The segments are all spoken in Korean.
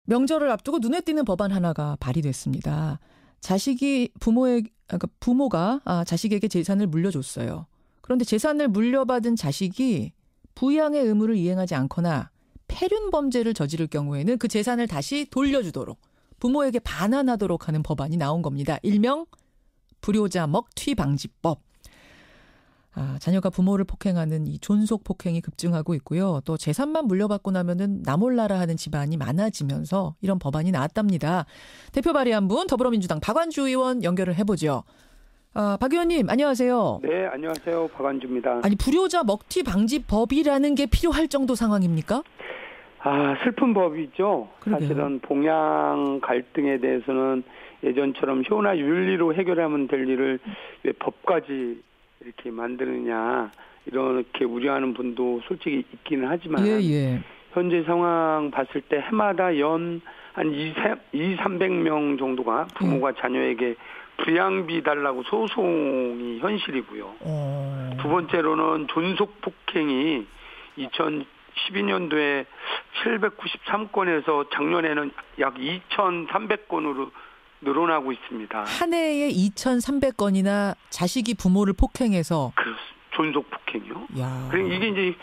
명절을 앞두고 눈에 띄는 법안 하나가 발의됐습니다. 부모가 자식에게 재산을 물려줬어요. 그런데 재산을 물려받은 자식이 부양의 의무를 이행하지 않거나 폐륜 범죄를 저지를 경우에는 그 재산을 다시 돌려주도록 부모에게 반환하도록 하는 법안이 나온 겁니다. 일명 불효자 먹튀 방지법. 자녀가 부모를 폭행하는 이 존속 폭행이 급증하고 있고요. 또 재산만 물려받고 나면은 나 몰라라 하는 집안이 많아지면서 이런 법안이 나왔답니다. 대표 발의한 분 더불어민주당 박완주 의원 연결을 해보죠. 박 의원님 안녕하세요. 네, 안녕하세요. 박완주입니다. 아니 불효자 먹튀 방지법이라는 게 필요할 정도 상황입니까? 슬픈 법이죠. 그러게요. 사실은 봉양 갈등에 대해서는 예전처럼 효나 윤리로 해결하면 될 일을 왜 법까지 이렇게 만드느냐 이렇게 우려하는 분도 솔직히 있기는 하지만 현재 상황 봤을 때 해마다 연 한 200~300명 정도가 부모가 자녀에게 부양비 달라고 소송이 현실이고요. 두 번째로는 존속 폭행이 2012년도에 793건에서 작년에는 약 2,300건으로 늘어나고 있습니다. 한 해에 2,300건이나 자식이 부모를 폭행해서 존속 폭행이요. 그리고 이게 이제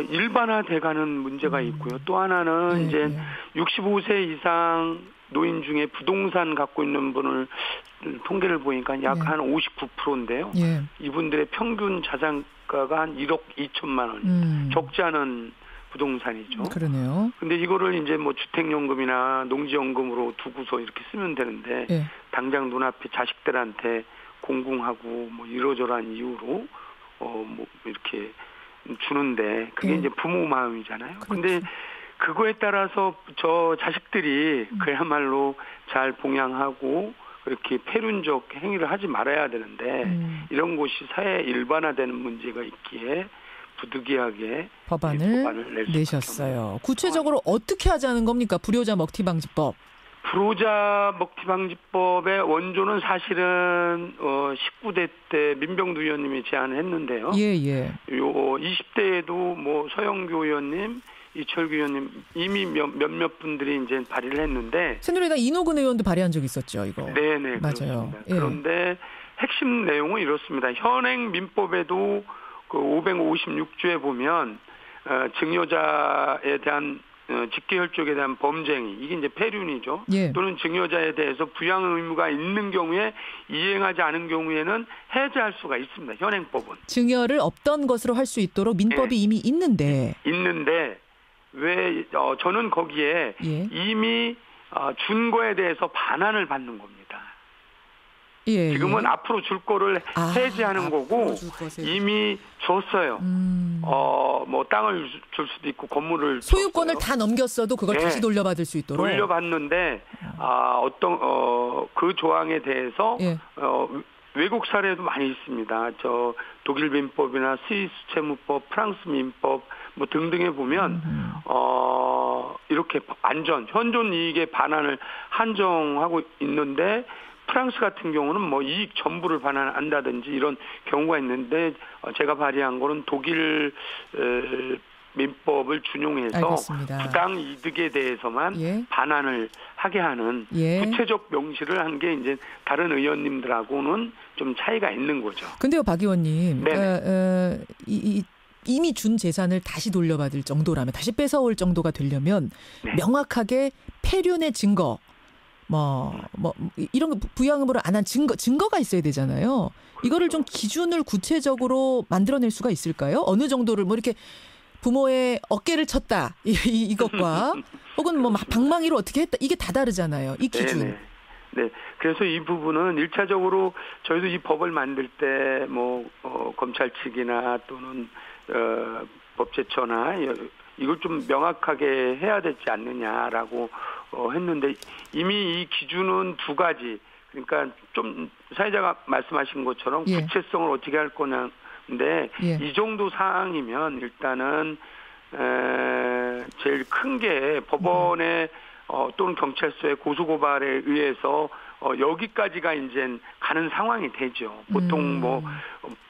일반화돼가는 문제가 있고요. 또 하나는 이제 65세 이상 노인 중에 부동산 갖고 있는 분을 통계를 보니까 약 한 59%인데요. 이분들의 평균 자산가가 한 1억 2천만 원. 적지 않은 부동산이죠. 그러네요. 근데 이거를 이제 뭐 주택연금이나 농지연금으로 두고서 이렇게 쓰면 되는데 당장 눈앞에 자식들한테 공궁하고 뭐 이러저러한 이유로 뭐 이렇게 주는데 그게 이제 부모 마음이잖아요. 근데 그거에 따라서 저 자식들이 그야말로 잘 봉양하고 그렇게 폐륜적 행위를 하지 말아야 되는데 이런 것이 사회에 일반화되는 문제가 있기에 부득이하게 법안을 내셨어요. 구체적으로 어떻게 하자는 겁니까? 불효자 먹튀 방지법. 불효자 먹튀 방지법의 원조는 사실은 19대 때 민병두 의원님이 제안을 했는데요. 요 20대에도 뭐 서영교 의원님, 이철규 의원님 이미 몇몇 분들이 이제 발의를 했는데 새누리당 이노근 의원도 발의한 적 있었죠, 이거. 네네, 맞아요. 그런데 핵심 내용은 이렇습니다. 현행 민법에도 그 556조에 보면 증여자에 대한 직계혈족에 대한 범죄행위 이게 이제 폐륜이죠. 또는 증여자에 대해서 부양 의무가 있는 경우에 이행하지 않은 경우에는 해제할 수가 있습니다. 현행법은. 증여를 없던 것으로 할 수 있도록 민법이 이미 있는데 왜 저는 거기에 이미 준 거에 대해서 반환을 받는 겁니다. 지금은 앞으로 줄 거를 해지하는 거고 이미 줬어요. 뭐 땅을 줄 수도 있고 건물을 소유권을 줬어요. 다 넘겼어도 그걸 다시 돌려받을 수 있도록 돌려받는데 그 조항에 대해서 외국 사례도 많이 있습니다. 저 독일 민법이나 스위스 채무법, 프랑스 민법 뭐 등등에 보면 이렇게 현존 이익의 반환을 한정하고 있는데 프랑스 같은 경우는 뭐 이익 전부를 반환한다든지 이런 경우가 있는데 제가 발의한 거는 독일 민법을 준용해서 알겠습니다. 부당 이득에 대해서만 반환을 하게 하는 구체적 명시를 한 게 이제 다른 의원님들하고는 좀 차이가 있는 거죠. 근데요, 박 의원님, 이미 준 재산을 다시 돌려받을 정도라면 다시 뺏어올 정도가 되려면 명확하게 폐륜의 증거. 이런 거 부양음으로 안 한 증거가 있어야 되잖아요. 이거를 좀 기준을 구체적으로 만들어낼 수가 있을까요? 어느 정도를 뭐 이렇게 부모의 어깨를 쳤다 이것과 혹은 뭐 방망이로 어떻게 했다 이게 다 다르잖아요. 이 기준. 네. 그래서 이 부분은 1차적으로 저희도 이 법을 만들 때 뭐 검찰 측이나 또는 법제처나 이걸 좀 명확하게 해야 되지 않느냐라고 했는데 이미 이 기준은 두 가지. 그러니까 좀 사회자가 말씀하신 것처럼 구체성을 어떻게 할 거냐인데 이 정도 사항이면 일단은 제일 큰 게 법원에 또는 경찰서의 고소고발에 의해서 여기까지가 이제 가는 상황이 되죠. 보통 뭐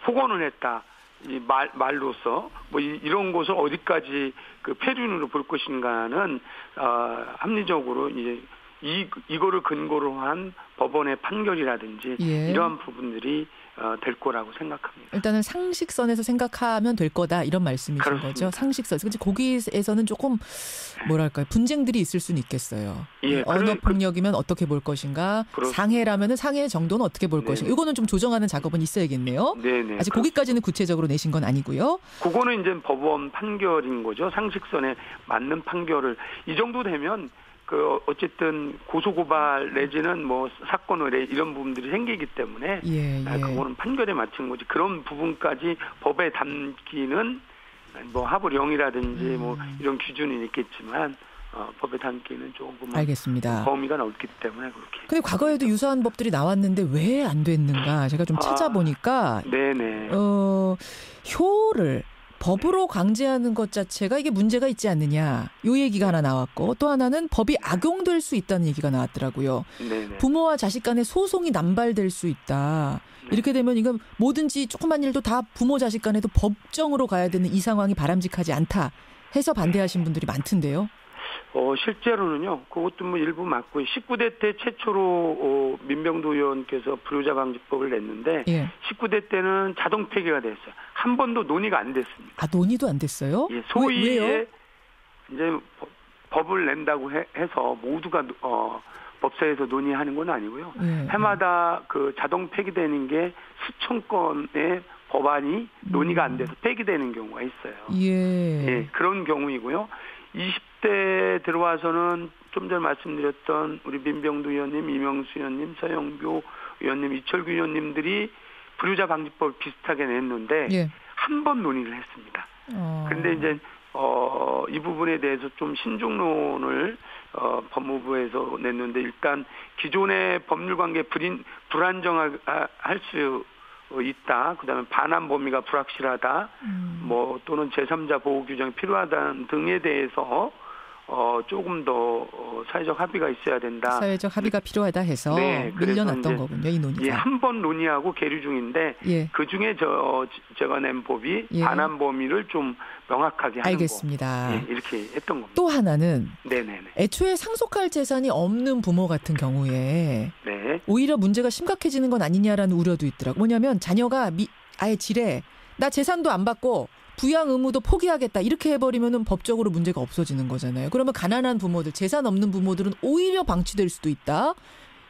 폭언을 했다. 이 말로서 뭐 이런 것을 어디까지 그 폐륜으로 볼 것인가는 합리적으로 이제 이거를 근거로 한 법원의 판결이라든지 예. 이러한 부분들이 될 거라고 생각합니다. 일단은 상식선에서 생각하면 될 거다 이런 말씀이신 그렇습니다. 거죠. 상식선에서. 근데 거기에서는 조금 뭐랄까요. 분쟁들이 있을 수는 있겠어요. 예, 언어폭력이면 어떻게 볼 것인가. 그렇습니다. 상해라면 상해 정도는 어떻게 볼 것인가. 이거는 좀 조정하는 작업은 있어야겠네요. 네네. 아직 거기까지는 구체적으로 내신 건 아니고요. 그거는 이제 법원 판결인 거죠. 상식선에 맞는 판결을 이 정도 되면 어쨌든 고소고발 내지는 뭐 사건 의뢰 이런 부분들이 생기기 때문에 그거는 판결에 맞춘 거지. 그런 부분까지 법에 담기는 뭐 하부령이라든지 뭐 이런 기준이 있겠지만 법에 담기는 조금 알겠습니다. 범위가 넓기 때문에 그렇게. 근데 과거에도 유사한 법들이 나왔는데 왜 안 됐는가 제가 좀 찾아보니까 네네. 효를 법으로 강제하는 것 자체가 이게 문제가 있지 않느냐. 요 얘기가 하나 나왔고 또 하나는 법이 악용될 수 있다는 얘기가 나왔더라고요. 네네. 부모와 자식 간의 소송이 남발될 수 있다. 이렇게 되면 이건 뭐든지 조그만 일도 다 부모 자식 간에도 법정으로 가야 되는 이 상황이 바람직하지 않다 해서 반대하신 분들이 많던데요. 실제로는요. 그것도 뭐 일부 맞고 19대 때 최초로 민병도 의원께서 불효자 방지법을 냈는데 19대 때는 자동 폐기가 됐어요. 한 번도 논의가 안 됐습니다. 아, 논의도 안 됐어요? 예, 소위에 왜요? 이제 법을 낸다고 해서 모두가 법사에서 논의하는 건 아니고요. 해마다 그 자동 폐기되는 게 수천 건의 법안이 논의가 안 돼서 폐기되는 경우가 있어요. 예, 그런 경우이고요. 20대 들어와서는 좀 전에 말씀드렸던 우리 민병두 의원님, 이명수 의원님, 서영교 의원님, 이철규 의원님들이 불효자 방지법을 비슷하게 냈는데 한 번 논의를 했습니다. 그런데 이제 이 부분에 대해서 좀 신중론을 법무부에서 냈는데 일단 기존의 법률 관계 불안정할 수 있다. 그다음에 반환 범위가 불확실하다. 뭐 또는 제3자 보호 규정이 필요하다 등에 대해서 조금 더 사회적 합의가 있어야 된다. 사회적 합의가 필요하다 해서 밀려났던 거군요. 이 논의가. 예, 한 번 논의하고 계류 중인데 그중에 제가 낸 법이 반환 범위를 좀 명확하게 하는 알겠습니다. 거. 이렇게 했던 겁니다. 또 하나는 애초에 상속할 재산이 없는 부모 같은 경우에 오히려 문제가 심각해지는 건 아니냐라는 우려도 있더라고요. 뭐냐면 자녀가 아예 지레 나 재산도 안 받고 부양 의무도 포기하겠다 이렇게 해버리면은 법적으로 문제가 없어지는 거잖아요. 그러면 가난한 부모들, 재산 없는 부모들은 오히려 방치될 수도 있다.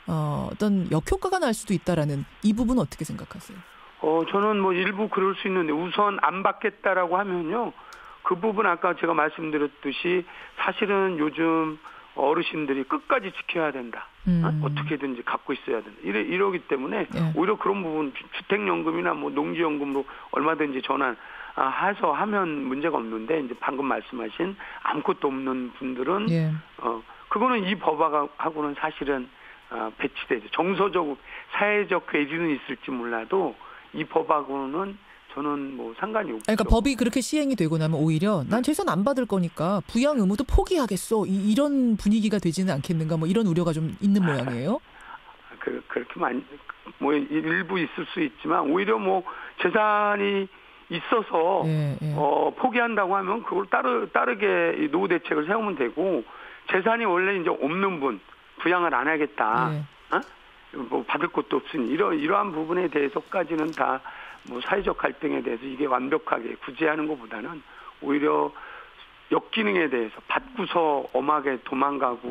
어떤 역효과가 날 수도 있다라는 이 부분 어떻게 생각하세요? 저는 뭐 일부 그럴 수 있는데 우선 안 받겠다라고 하면요. 그 부분 아까 제가 말씀드렸듯이 사실은 요즘 어르신들이 끝까지 지켜야 된다. 어떻게든지 갖고 있어야 된다. 이러기 때문에 오히려 그런 부분 주택연금이나 뭐 농지연금으로 얼마든지 전환해서 하면 문제가 없는데 이제 방금 말씀하신 아무것도 없는 분들은 그거는 이 법하고는 사실은 배치되죠. 정서적 사회적 괴리는 있을지 몰라도 이 법하고는 저는 뭐 상관이 없죠. 그러니까 법이 그렇게 시행이 되고 나면 오히려 난 재산 안 받을 거니까 부양 의무도 포기하겠어. 이런 분위기가 되지는 않겠는가 뭐 이런 우려가 좀 있는 모양이에요. 그렇게 뭐 일부 있을 수 있지만 오히려 뭐 재산이 있어서 포기한다고 하면 그걸 따르게 노후 대책을 세우면 되고 재산이 원래 이제 없는 분 부양을 안 하겠다. 뭐 받을 것도 없으니 이러한 부분에 대해서까지는 다 뭐 사회적 갈등에 대해서 이게 완벽하게 구제하는 것보다는 오히려 역기능에 대해서 받고서 엄하게 도망가고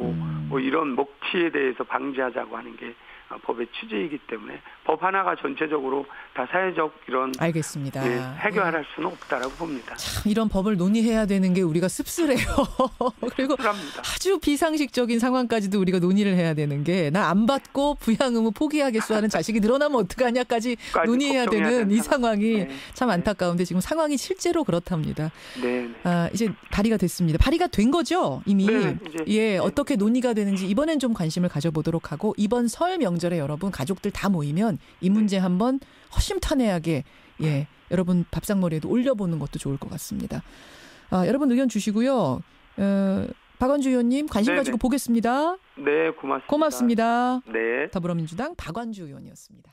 뭐 이런 먹튀에 대해서 방지하자고 하는 게 법의 취지이기 때문에 법 하나가 전체적으로 다 사회적 이런 알겠습니다. 해결할 수는 없다라고 봅니다. 참 이런 법을 논의해야 되는 게 우리가 씁쓸해요. 그리고 씁쓸합니다. 아주 비상식적인 상황까지도 우리가 논의를 해야 되는 게 나 안 받고 부양 의무 포기하겠소 하는 자식이 늘어나면 어떡하냐까지 논의해야 되는 이 상황이 참 안타까운데 지금 상황이 실제로 그렇답니다. 이제 발의가 됐습니다. 발의가 된 거죠? 이미. 어떻게 논의가 되는지 이번엔 좀 관심을 가져보도록 하고 이번 설 명절에 여러분 가족들 다 모이면 이 문제 한번 허심탄회하게 여러분 밥상머리에도 올려보는 것도 좋을 것 같습니다. 여러분 의견 주시고요. 박완주 의원님 관심 가지고 보겠습니다. 네, 고맙습니다. 고맙습니다. 네. 더불어민주당 박완주 의원이었습니다.